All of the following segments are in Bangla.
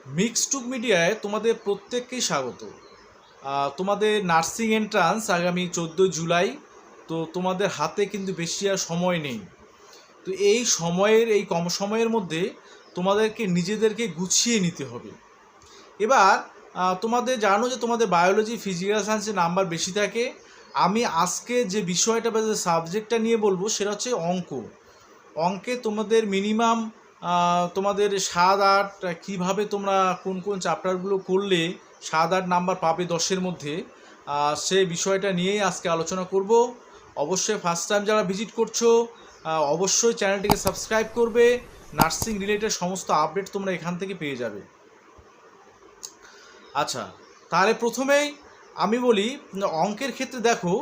মিক্সড মিডিয়ায় তোমাদের প্রত্যেককেই স্বাগত। তোমাদের নার্সিং এন্ট্রান্স আগামী 14 জুলাই। তো তোমাদের হাতে কিন্তু বেশি আর সময় নেই। তো এই কম সময়ের মধ্যে তোমাদেরকে নিজেদেরকে গুছিয়ে নিতে হবে। এবার তোমাদের জানো যে তোমাদের বায়োলজি ফিজিক্যাল সায়েন্সের নাম্বার বেশি থাকে। আমি আজকে যে বিষয়টা বা যে সাবজেক্টটা নিয়ে বলবো সেটা হচ্ছে অঙ্ক। অঙ্কে তোমাদের মিনিমাম তোমাদের 7-8 কীভাবে তোমরা কোন কোন চ্যাপ্টারগুলো করলে 7-8 নাম্বার পাবে 10-এর মধ্যে, সেই বিষয়টা নিয়েই আজকে আলোচনা করব। অবশ্যই ফার্স্ট টাইম যারা ভিজিট করছো অবশ্যই চ্যানেলটিকে সাবস্ক্রাইব করবে। নার্সিং রিলেটেড সমস্ত আপডেট তোমরা এখান থেকে পেয়ে যাবে। আচ্ছা, তাহলে প্রথমেই আমি বলি, অঙ্কের ক্ষেত্রে দেখো,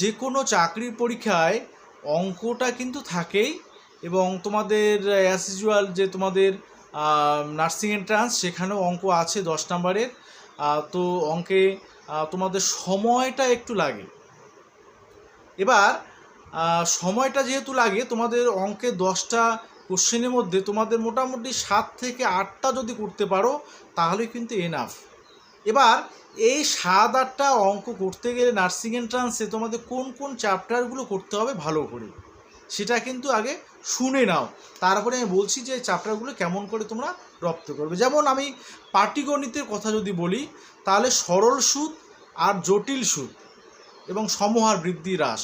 যে কোনো চাকরির পরীক্ষায় অঙ্কটা কিন্তু থাকেই। এবং তোমাদের অ্যাজ ইউজুয়াল যে তোমাদের নার্সিং এন্ট্রান্স সেখানেও অঙ্ক আছে 10 নাম্বারের। তো অঙ্কে তোমাদের সময়টা একটু লাগে। এবার সময়টা যেহেতু লাগে, তোমাদের অঙ্কে 10টা কোশ্চেনের মধ্যে তোমাদের মোটামুটি 7 থেকে 8টা যদি করতে পারো তাহলে কিন্তু এনাফ। এবার এই 7-8টা অঙ্ক করতে গেলে নার্সিং এন্ট্রান্সে তোমাদের কোন কোন চ্যাপ্টারগুলো করতে হবে ভালো করে সেটা কিন্তু আগে শুনে নাও। তারপরে আমি বলছি যে চ্যাপ্টারগুলো কেমন করে তোমরা রপ্ত করবে। যেমন আমি পাটিগণিতের কথা যদি বলি, তাহলে সরল সুদ আর জটিল সুদ এবং সমহার বৃদ্ধি হ্রাস,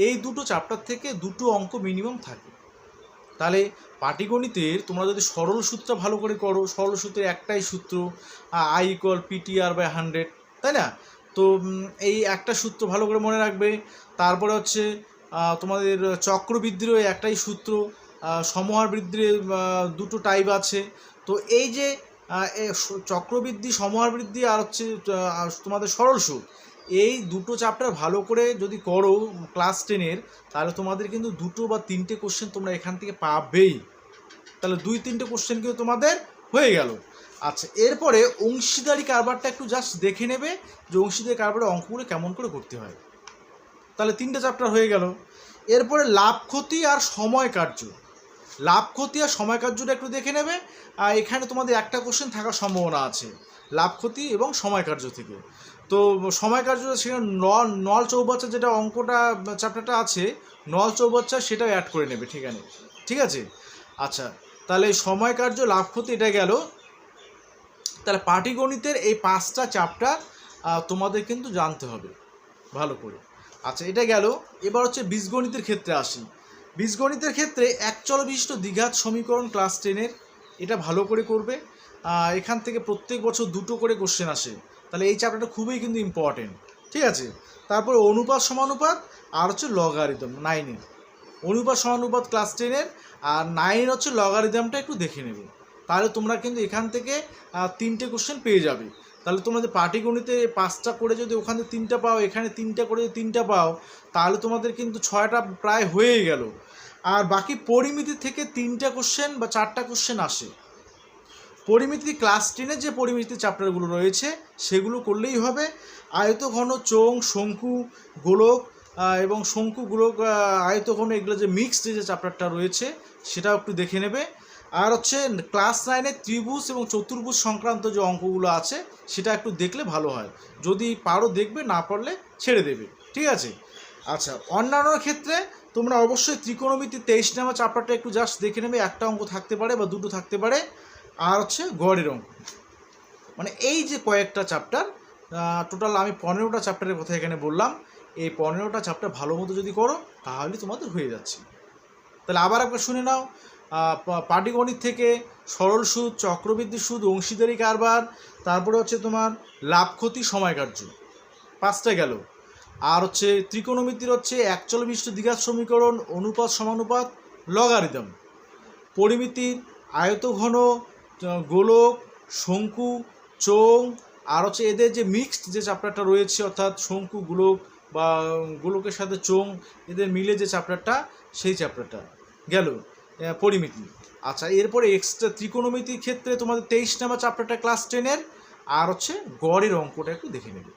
এই দুটো চ্যাপ্টার থেকে দুটো অঙ্ক মিনিমাম থাকে। তাহলে পাটিগণিতের তোমরা যদি সরল সূত্রটা ভালো করে করো, সরল সূত্রের একটাই সূত্র I=PTR/100, তাই না? তো এই একটা সূত্র ভালো করে মনে রাখবে। তারপরে হচ্ছে তোমাদের চক্রবৃদ্ধিরও একটাই সূত্র, সমহার বৃদ্ধির দুটো টাইপ আছে। তো এই যে চক্রবৃদ্ধি, সমহার বৃদ্ধি আর হচ্ছে তোমাদের সরল সুদ, এই দুটো চ্যাপ্টার ভালো করে যদি করো ক্লাস 10-এর, তাহলে তোমাদের কিন্তু 2 বা 3টে কোশ্চেন তোমরা এখান থেকে পাবেই। তাহলে 2-3টে কোশ্চেন কিন্তু তোমাদের হয়ে গেল। আচ্ছা, এরপরে অংশীদারি কারবারটা একটু জাস্ট দেখে নেবে যে অংশীদারি কারবারের অঙ্কগুলো কেমন করে করতে হয়। তাহলে 3টে চ্যাপ্টার হয়ে গেল। এরপরে লাভ ক্ষতি আর সময় কার্য, লাভ ক্ষতি আর সময় কার্যটা একটু দেখে নেবে। এখানে তোমাদের একটা কোশ্চেন থাকার সম্ভাবনা আছে লাভ ক্ষতি এবং সময় কার্য থেকে। তো সময় কার্য সেখানে নল চৌবাচ্চা যেটা অঙ্কটা চ্যাপ্টারটা আছে, নল চৌবাচ্চা সেটাও অ্যাড করে নেবে, ঠিক আছে। আচ্ছা, তাহলে সময় কার্য, লাভ ক্ষতি এটা গেল। তাহলে পাটিগণিতের এই 5টা চ্যাপ্টার তোমাদের কিন্তু জানতে হবে ভালো করে। আচ্ছা, এটা গেল। এবার হচ্ছে বীজগণিতের ক্ষেত্রে আসি। বীজগণিতের ক্ষেত্রে একচল বিশিষ্ট দ্বিঘাত সমীকরণ ক্লাস 10-এর, এটা ভালো করে করবে। এখান থেকে প্রত্যেক বছর 2টো করে কোশ্চেন আসে। তাহলে এই চ্যাপ্টারটা খুবই কিন্তু ইম্পর্টেন্ট, ঠিক আছে। তারপরে অনুপাত সমানুপাত আর হচ্ছে লগারিদম 9-এর, অনুপাত সমানুপাত ক্লাস 10-এর, আর 9 হচ্ছে লগারিদমটা একটু দেখে নেবে। তাহলে তোমরা কিন্তু এখান থেকে 3টে কোশ্চেন পেয়ে যাবে। তাহলে তোমাদের পাটিগণিতে 5টা করে যদি ওখানে 3টা পাও, এখানে 3টা করে যদি 3টা পাও, তাহলে তোমাদের কিন্তু 6টা প্রায় হয়েই গেল। আর বাকি পরিমিতি থেকে 3টে কোশ্চেন বা 4টা কোশ্চেন আসে। পরিমিতি ক্লাস 10-এর যে পরিমিতি চ্যাপ্টারগুলো রয়েছে সেগুলো করলেই হবে। আয়তঘন, চোঙ, শঙ্কু, গোলক এবং শঙ্কু, গোলক, আয়তঘন, এগুলো যে মিক্সড যে চ্যাপ্টারটা রয়েছে সেটাও একটু দেখে নেবে। আর হচ্ছে ক্লাস 9-এর ত্রিভুজ এবং চতুর্ভুজ সংক্রান্ত যে অঙ্কগুলো আছে সেটা একটু দেখলে ভালো হয়। যদি পারো দেখবে, না পারলে ছেড়ে দেবে, ঠিক আছে। আচ্ছা, অন্যান্য ক্ষেত্রে তোমরা অবশ্যই ত্রিকোণমিতি 23 নাম্বার চ্যাপ্টারটা একটু জাস্ট দেখে নেবে। একটা অঙ্ক থাকতে পারে বা 2টো থাকতে পারে। আর হচ্ছে গড়ের অঙ্ক, মানে এই যে কয়েকটা চ্যাপ্টার, টোটাল আমি 15টা চ্যাপ্টারের কথা এখানে বললাম। এই 15টা চ্যাপ্টার ভালো মতো যদি করো তাহলে তোমাদের হয়ে যাচ্ছে। তাহলে আবার একবার শুনে নাও। পাটিগণিত থেকে সরল সুদ, চক্রবৃদ্ধি সুদ, অংশীদারি কারবার, তারপরে হচ্ছে তোমার লাভ ক্ষতি, সময় কার্য, 5টা গেল। আর হচ্ছে ত্রিকোণমিতির হচ্ছে একচল বিশিষ্ট দ্বিঘাত সমীকরণ, অনুপাত সমানুপাত, লগারিদম। পরিমিতির আয়তঘন, গোলক, শঙ্কু, চোঙ, আর হচ্ছে এদের যে মিক্সড যে চ্যাপ্টারটা রয়েছে, অর্থাৎ শঙ্কু, গোলক বা গোলকের সাথে চোঙ এদের মিলে যে চ্যাপ্টারটা, সেই চ্যাপ্টারটা গেল পরিমিতি। আচ্ছা, এরপরে এক্সট্রা ত্রিকোণমিতির ক্ষেত্রে তোমাদের 23 নাম্বার চ্যাপ্টারটা ক্লাস 10-এর, আর হচ্ছে গড়ের অঙ্কটা একটু দেখে নেবে।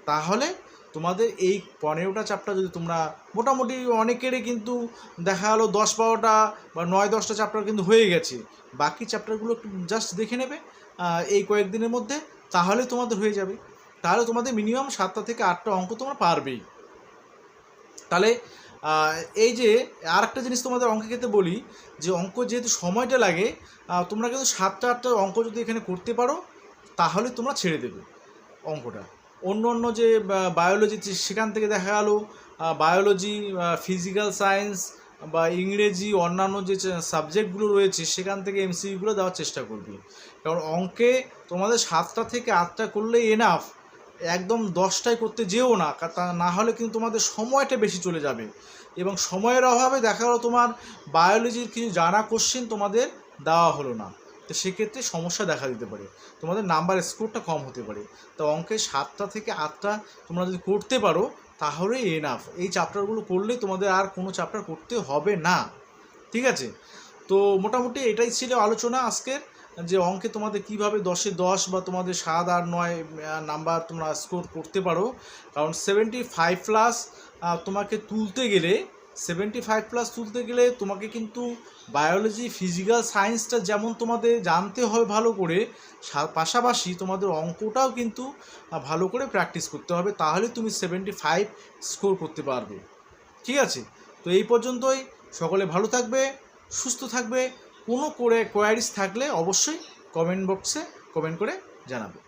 তাহলে তোমাদের এই 15টা চ্যাপ্টার যদি তোমরা মোটামুটি, অনেকেরই কিন্তু দেখা গেলো 10-12টা বা 9-10টা চ্যাপ্টার কিন্তু হয়ে গেছে, বাকি চ্যাপ্টারগুলো একটু জাস্ট দেখে নেবে এই কয়েকদিনের মধ্যে, তাহলে তোমাদের হয়ে যাবে। তাহলে তোমাদের মিনিমাম 7টা থেকে 8টা অঙ্ক তোমরা পারবেই। তাহলে এই যে আর একটা জিনিস তোমাদের অঙ্কের ক্ষেত্রে বলি, যে অঙ্ক যেহেতু সময়টা লাগে, তোমরা কিন্তু 7টা-8টা অঙ্ক যদি এখানে করতে পারো তাহলে তোমরা ছেড়ে দেবে অঙ্কটা। অন্য অন্য যে বায়োলজি, সেখান থেকে দেখা গেল বায়োলজি, ফিজিক্যাল সায়েন্স বা ইংরেজি, অন্যান্য যে সাবজেক্টগুলো রয়েছে সেখান থেকে এমসিকিউগুলো দেওয়ার চেষ্টা করবি। কারণ অঙ্কে তোমাদের 7টা থেকে 8টা করলেই এনাফ, একদম 10টায় করতে যেও না, তা না হলে কিন্তু তোমাদের সময়টা বেশি চলে যাবে, এবং সময়ের অভাবে দেখা গেলো তোমার বায়োলজির কিছু জানা কোশ্চেন তোমাদের দেওয়া হলো না, তো সেক্ষেত্রে সমস্যা দেখা দিতে পারে, তোমাদের নাম্বার স্কোরটা কম হতে পারে। তো অঙ্কে 7টা থেকে 8টা তোমরা যদি করতে পারো তাহলে এনাফ, এই চ্যাপ্টারগুলো করলেই তোমাদের আর কোনো চ্যাপ্টার করতে হবে না। ঠিক আছে, তো মোটামুটি এটাই ছিল আলোচনা আজকের, যে অঙ্কে তোমাদের কিভাবে 10-এ 10 বা তোমাদের 7, 8, 9 নাম্বার তোমরা স্কোর করতে পারো। কারণ 75+ তোমাকে তুলতে গেলে, 75+ তুলতে গেলে তোমাকে কিন্তু বায়োলজি, ফিজিক্যাল সায়েন্সটা যেমন তোমাদের জানতে হবে ভালো করে, পাশাপাশি তোমাদের অঙ্কটাও কিন্তু ভালো করে প্র্যাকটিস করতে হবে, তাহলে তুমি 75 স্কোর করতে পারবে। ঠিক আছে, তো এই পর্যন্তই। সকলে ভালো থাকবে, সুস্থ থাকবে। কোনো কোয়ারিজ থাকলে অবশ্যই কমেন্ট বক্সে কমেন্ট করে জানাবে।